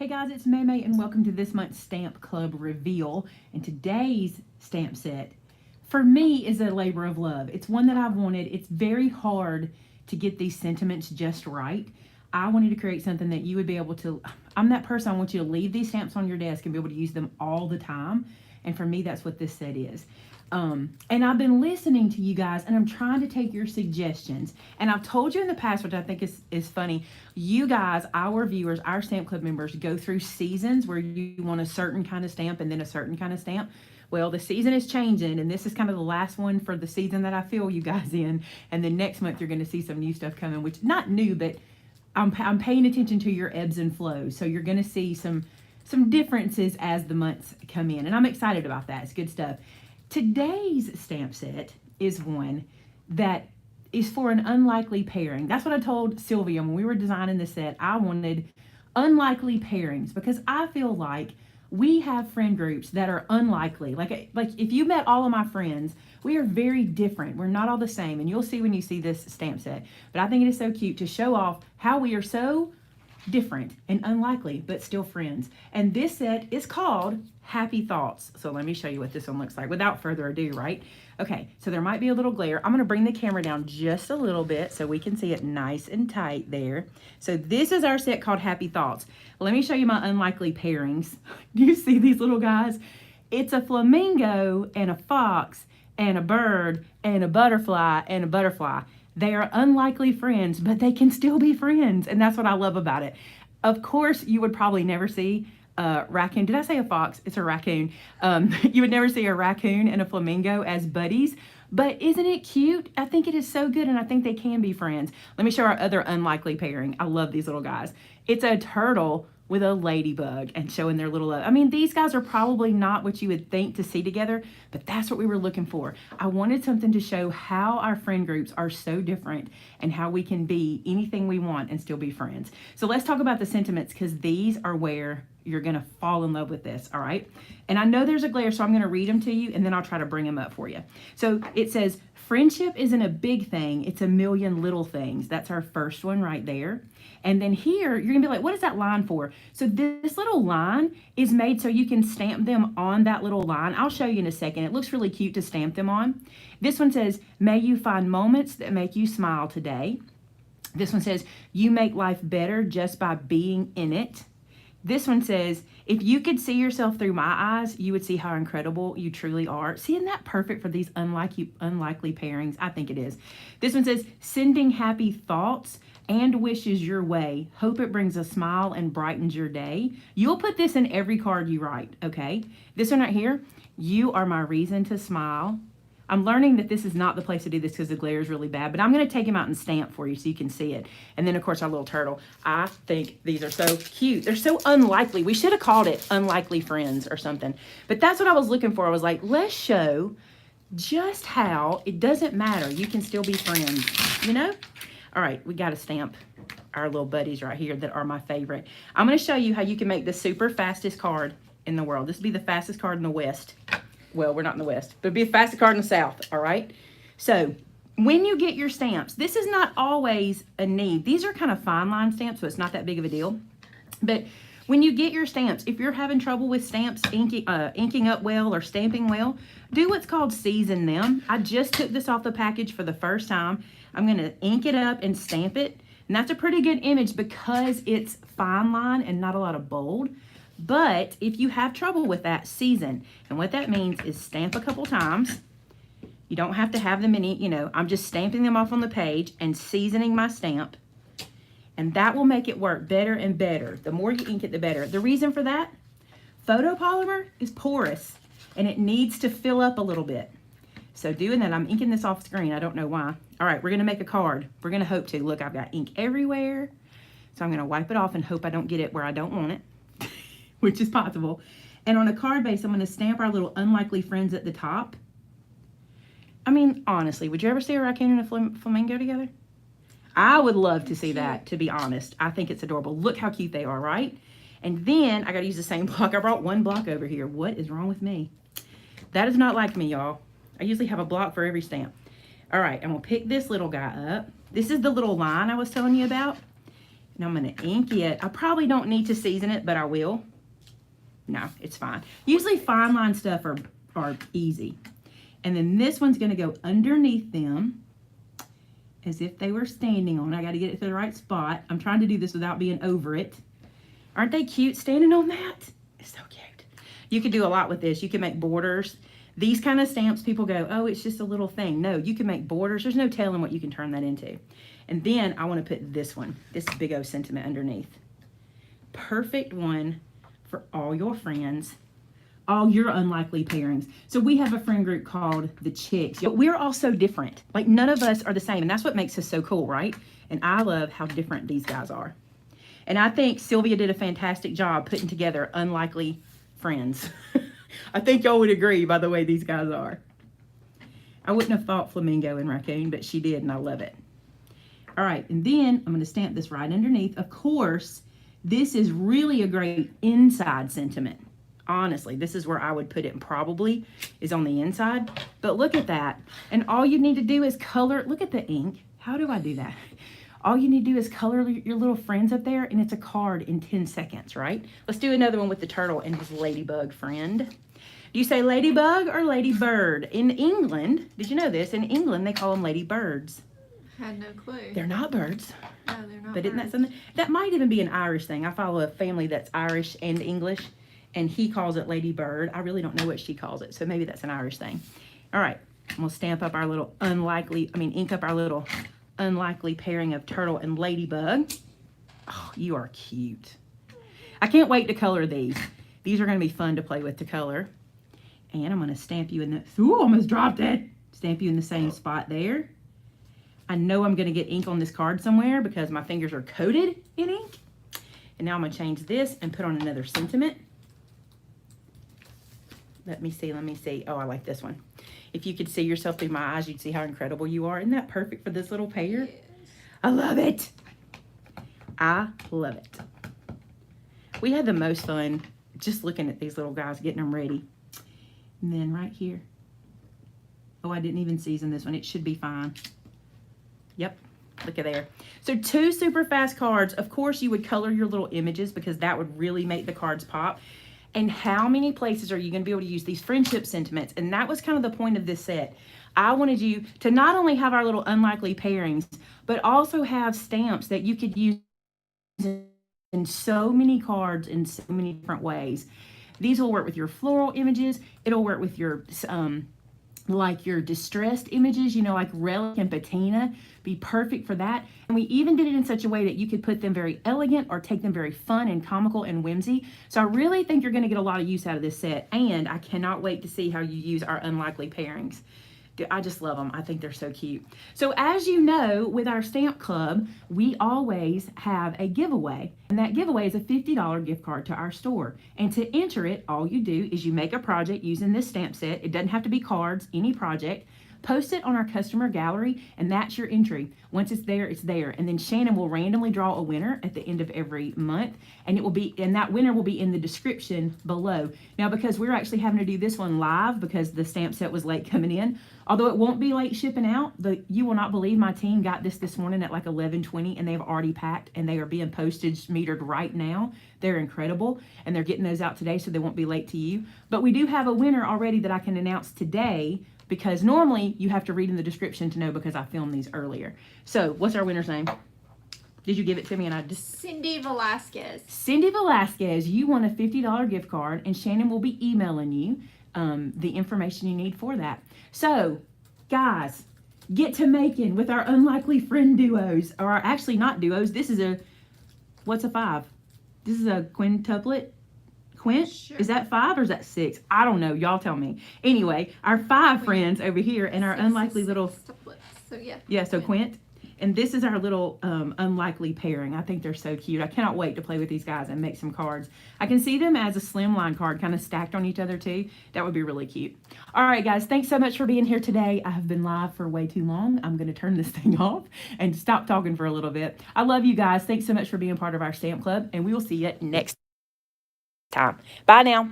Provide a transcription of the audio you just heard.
Hey guys, it's Maymay and welcome to this month's Stamp Club reveal. And today's stamp set, for me, is a labor of love. It's one that I've wanted. It's very hard to get these sentiments just right. I wanted to create something that you would be able to, I'm that person, I want you to leave these stamps on your desk and be able to use them all the time. And for me, that's what this set is. And I've been listening to you guys and I'm trying to take your suggestions. And I've told you in the past, which I think is funny, you guys, our viewers, our Stamp Club members go through seasons where you want a certain kind of stamp and then a certain kind of stamp. Well, the season is changing and this is kind of the last one for the season that I feel you guys in. And then next month you're going to see some new stuff coming, which not new, but I'm paying attention to your ebbs and flows. So you're going to see some differences as the months come in. And I'm excited about that. It's good stuff. Today's stamp set is one that is for an unlikely pairing. That's what I told Sylvia when we were designing the set. I wanted unlikely pairings because I feel like we have friend groups that are unlikely. Like if you met all of my friends, we are very different. We're not all the same. And you'll see when you see this stamp set. But I think it is so cute to show off how we are so different and unlikely, but still friends. And this set is called Happy Thoughts. So let me show you what this one looks like without further ado, right? Okay, so there might be a little glare. I'm gonna bring the camera down just a little bit so we can see it nice and tight there. So this is our set called Happy Thoughts. Let me show you my unlikely pairings. Do you see these little guys? It's a flamingo and a fox and a bird and a butterfly and a butterfly. They are unlikely friends, but they can still be friends. And that's what I love about it. Of course, you would probably never see a raccoon. Did I say a fox? It's a raccoon. You would never see a raccoon and a flamingo as buddies. But isn't it cute? I think it is so good, and I think they can be friends. Let me show our other unlikely pairing. I love these little guys. It's a turtle with a ladybug and showing their little love. I mean, these guys are probably not what you would think to see together, but that's what we were looking for. I wanted something to show how our friend groups are so different and how we can be anything we want and still be friends. So let's talk about the sentiments because these are where you're gonna fall in love with this, all right? And I know there's a glare, so I'm gonna read them to you and then I'll try to bring them up for you. So it says, friendship isn't a big thing, it's a million little things. That's our first one right there. And then here, you're gonna be like, what is that line for? So this little line is made so you can stamp them on that little line. I'll show you in a second. It looks really cute to stamp them on. This one says, may you find moments that make you smile today. This one says, you make life better just by being in it. This one says, if you could see yourself through my eyes, you would see how incredible you truly are. See, isn't that perfect for these unlikely pairings? I think it is. This one says, sending happy thoughts and wishes your way. Hope it brings a smile and brightens your day. You'll put this in every card you write, okay? This one right here, you are my reason to smile. I'm learning that this is not the place to do this because the glare is really bad, but I'm going to take them out and stamp for you so you can see it. And then, of course, our little turtle. I think these are so cute. They're so unlikely. We should have called it Unlikely Friends or something. But that's what I was looking for. I was like, let's show just how it doesn't matter. You can still be friends, you know? All right, we got to stamp our little buddies right here that are my favorite. I'm going to show you how you can make the super fastest card in the world. This will be the fastest card in the West. Well, we're not in the West, but it'll be the fastest card in the South, all right? So when you get your stamps, this is not always a need. These are kind of fine line stamps, so it's not that big of a deal. But when you get your stamps, if you're having trouble with stamps inking up well or stamping well, do what's called season them. I just took this off the package for the first time. I'm going to ink it up and stamp it. And that's a pretty good image because it's fine line and not a lot of bold. But if you have trouble with that, season. And what that means is stamp a couple times. You don't have to have them in, I'm just stamping them off on the page and seasoning my stamp. And that will make it work better and better. The more you ink it, the better. The reason for that, photopolymer is porous and it needs to fill up a little bit. So doing that, I'm inking this off screen. I don't know why. All right, we're going to make a card. We're going to hope to. Look, I've got ink everywhere. So I'm going to wipe it off and hope I don't get it where I don't want it. Which is possible. And on a card base, I'm going to stamp our little unlikely friends at the top. I mean, honestly, would you ever see a raccoon and a flamingo together? I would love to see that, to be honest. I think it's adorable. Look how cute they are, right? And then I got to use the same block. I brought one block over here. What is wrong with me? That is not like me, y'all. I usually have a block for every stamp. All right, I'm going to pick this little guy up. This is the little line I was telling you about. And I'm going to ink it. I probably don't need to season it, but I will. No, it's fine. Usually fine line stuff are easy. And then this one's going to go underneath them as if they were standing on. I got to get it to the right spot. I'm trying to do this without being over it. Aren't they cute standing on that? It's so cute. You could do a lot with this. You can make borders. These kind of stamps, people go, oh, it's just a little thing. No, you can make borders. There's no telling what you can turn that into. And then I want to put this one, this big O sentiment underneath. Perfect one for all your friends, all your unlikely pairings. So we have a friend group called the Chicks, but we're all so different. Like none of us are the same, and that's what makes us so cool, right? And I love how different these guys are. And I think Sylvia did a fantastic job putting together unlikely friends. I think y'all would agree by the way these guys are. I wouldn't have thought flamingo and raccoon, but she did, and I love it. All right, and then I'm going to stamp this right underneath. Of course, this is really a great inside sentiment. Honestly, this is where I would put it, and probably is on the inside. But look at that. And all you need to do is color. Look at the ink. How do I do that? All you need to do is color your little friends up there, and it's a card in 10 seconds, right? Let's do another one with the turtle and his ladybug friend. Do you say ladybug or ladybird? In England, did you know this? In England, they call them ladybirds. I had no clue. They're not birds. No, they're not. But isn't that something? That might even be an Irish thing. I follow a family that's Irish and English, and he calls it ladybird. I really don't know what she calls it, so maybe that's an Irish thing. All right, I'm gonna stamp up our little ink up our little unlikely pairing of turtle and ladybug. Oh, you are cute. I can't wait to color these. These are gonna be fun to play with to color. And I'm gonna stamp you in the, ooh, almost dropped it. Stamp you in the same spot there. I know I'm gonna get ink on this card somewhere because my fingers are coated in ink. And now I'm gonna change this and put on another sentiment. Let me see. Oh, I like this one. If you could see yourself through my eyes, you'd see how incredible you are. Isn't that perfect for this little pair? Yes. I love it. I love it. We had the most fun just looking at these little guys, getting them ready. And then right here. Oh, I didn't even season this one. It should be fine. Yep, look at there. So 2 super fast cards. Of course, you would color your little images because that would really make the cards pop. And how many places are you going to be able to use these friendship sentiments? And that was kind of the point of this set. I wanted you to not only have our little unlikely pairings, but also have stamps that you could use in so many cards in so many different ways. These will work with your floral images. It'll work with your like your distressed images, you know, like relic and patina, be perfect for that. And we even did it in such a way that you could put them very elegant or take them very fun and comical and whimsy. So I really think you're going to get a lot of use out of this set, and I cannot wait to see how you use our unlikely pairings. I just love them. I think they're so cute. So as you know, with our stamp club, we always have a giveaway, and that giveaway is a $50 gift card to our store. And to enter it, all you do is you make a project using this stamp set. It doesn't have to be cards, any project. Post it on our customer gallery, and that's your entry. Once it's there, it's there. And then Shannon will randomly draw a winner at the end of every month, and that winner will be in the description below. Now, because we're actually having to do this one live because the stamp set was late coming in, although it won't be late shipping out, you will not believe my team got this morning at like 11:20, and they've already packed, and they are being postage metered right now. They're incredible, and they're getting those out today, so they won't be late to you. But we do have a winner already that I can announce today, because normally you have to read in the description to know because I filmed these earlier. So what's our winner's name? Did you give it to me? And I just Cindy Velasquez. Cindy Velasquez, you won a $50 gift card, and Shannon will be emailing you the information you need for that. So guys, get to making with our unlikely friend duos, or actually not duos. This is what's a 5? This is a quintuplet. Quint? Sure. Is that 5 or is that 6? I don't know. Y'all tell me. Anyway, our 5 friends over here and our unlikely little... So yeah. Yeah, so Quint. And this is our little unlikely pairing. I think they're so cute. I cannot wait to play with these guys and make some cards. I can see them as a slimline card kind of stacked on each other too. That would be really cute. All right, guys. Thanks so much for being here today. I have been live for way too long. I'm going to turn this thing off and stop talking for a little bit. I love you guys. Thanks so much for being part of our stamp club, and we will see you next time. Bye now.